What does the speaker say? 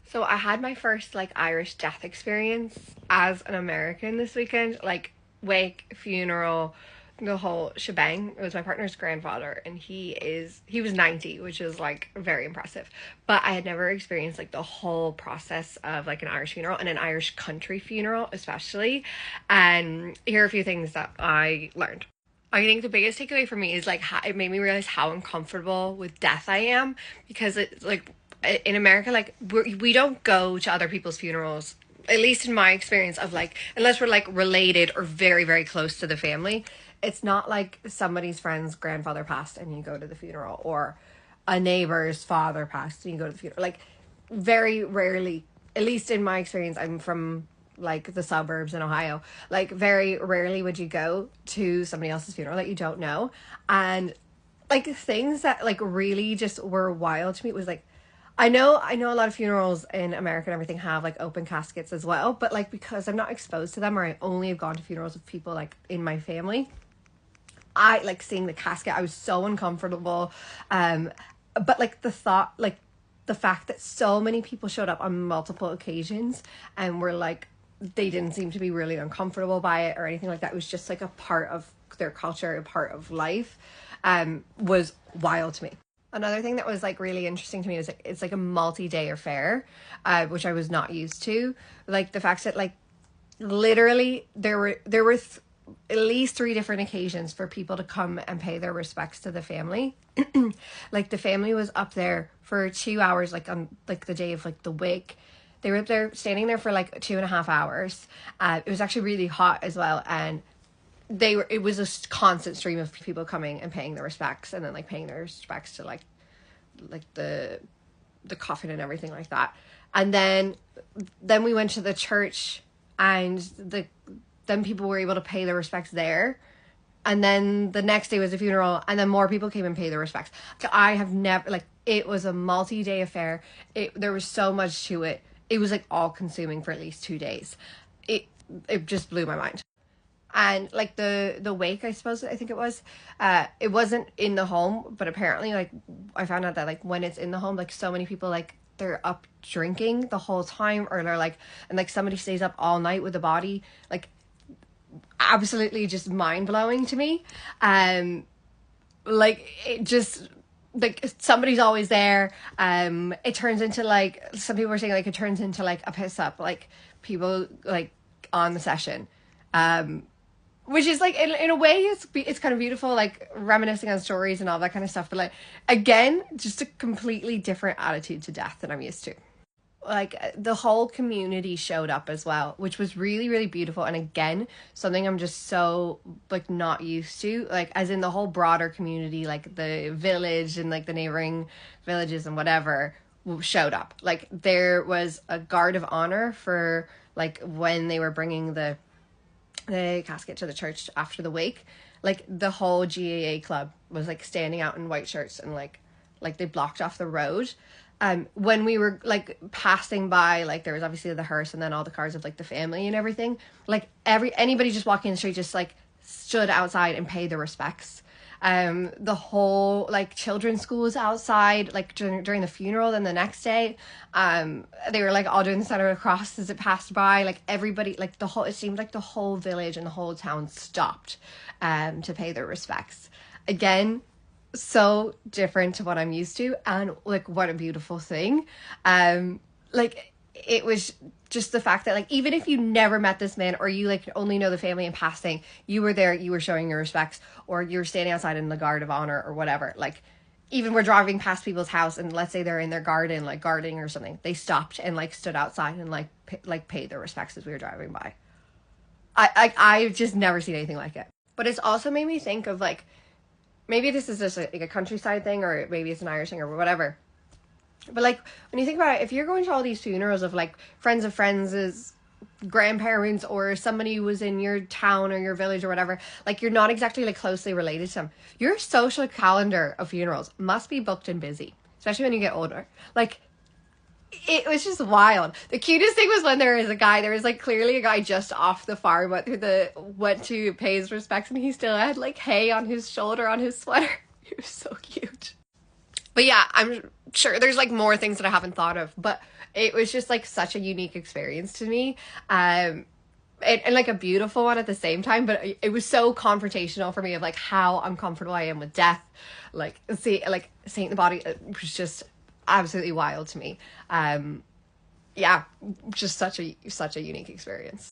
So I had my first like Irish death experience as an American this weekend. Like wake, funeral, the whole shebang. It was my partner's grandfather, and he was 90, which is like very impressive. But I had never experienced like the whole process of like an Irish funeral and an Irish country funeral especially. And here are a few things that I learned. I think the biggest takeaway for me is like how, it made me realize how uncomfortable with death I am, because it's like in America, like we don't go to other people's funerals. At least in my experience of like, unless we're like related or very very close to the family, it's not like somebody's friend's grandfather passed and you go to the funeral, or a neighbor's father passed and you go to the funeral. Like very rarely, at least in my experience, I'm from like the suburbs in Ohio, like very rarely would you go to somebody else's funeral that you don't know. And like things that like really just were wild to me was like, I know a lot of funerals in America and everything have like open caskets as well, but like because I'm not exposed to them, or I only have gone to funerals of people like in my family, I like seeing the casket, I was so uncomfortable. But like the thought, like the fact that so many people showed up on multiple occasions and were like, they didn't seem to be really uncomfortable by it or anything like that. It was just like a part of their culture, a part of life, was wild to me. Another thing that was like really interesting to me was like, it's like a multi-day affair, which I was not used to. Like the fact that like literally there were at least three different occasions for people to come and pay their respects to the family. Like the family was up there for 2 hours, like on like the day of like the wake. They were up there standing there for like 2.5 hours. It was actually really hot as well, and it was a constant stream of people coming and paying their respects, and then like paying their respects to like the coffin and everything like that. And then we went to the church, and then people were able to pay their respects there. And then the next day was the funeral, and then more people came and paid their respects. So I have never, like, it was a multi-day affair. There was so much to it. It was like all consuming for at least 2 days. It just blew my mind. And like the wake, I suppose, I think it wasn't in the home, but apparently like I found out that like when it's in the home, like so many people, like they're up drinking the whole time, or they're like, and like somebody stays up all night with the body, like absolutely just mind-blowing to me. Like it just, like somebody's always there. It turns into like, some people were saying like it turns into like a piss up, like people like on the session. Which is like in a way it's kind of beautiful, like reminiscing on stories and all that kind of stuff, but like again, just a completely different attitude to death than I'm used to. Like the whole community showed up as well, which was really really beautiful, and again something I'm just so like not used to, like as in the whole broader community, like the village and like the neighboring villages and whatever showed up. Like there was a guard of honor for like when they were bringing the casket to the church after the wake. Like the whole GAA club was like standing out in white shirts, and like they blocked off the road. When we were like passing by, like there was obviously the hearse and then all the cars of like the family and everything, like anybody just walking in the street just like stood outside and paid their respects. The whole like children's schools outside, like during the funeral. Then the next day, they were like all doing the center of the cross as it passed by. Like everybody, like it seemed like the whole village and the whole town stopped to pay their respects. Again, so different to what I'm used to, and like what a beautiful thing. Like it was just the fact that like even if you never met this man, or you like only know the family in passing, you were there, you were showing your respects, or you're standing outside in the guard of honor or whatever. Like even we're driving past people's house, and let's say they're in their garden, like gardening or something, they stopped and like stood outside and like paid their respects as we were driving by. I've just never seen anything like it. But it's also made me think of like, maybe this is just like a countryside thing, or maybe it's an Irish thing or whatever. But like when you think about it, if you're going to all these funerals of like friends of friends' grandparents, or somebody who was in your town or your village or whatever, like you're not exactly like closely related to them, your social calendar of funerals must be booked and busy, especially when you get older. Like it was just wild. The cutest thing was when there was like clearly a guy just off the farm went to pay his respects, and he still had like hay on his shoulder on his sweater. He was so cute. But yeah, I'm sure there's like more things that I haven't thought of, but it was just like such a unique experience to me. And like a beautiful one at the same time, but it was so confrontational for me of like how uncomfortable I am with death, like seeing the body. It was just absolutely wild to me. Yeah, just such a unique experience.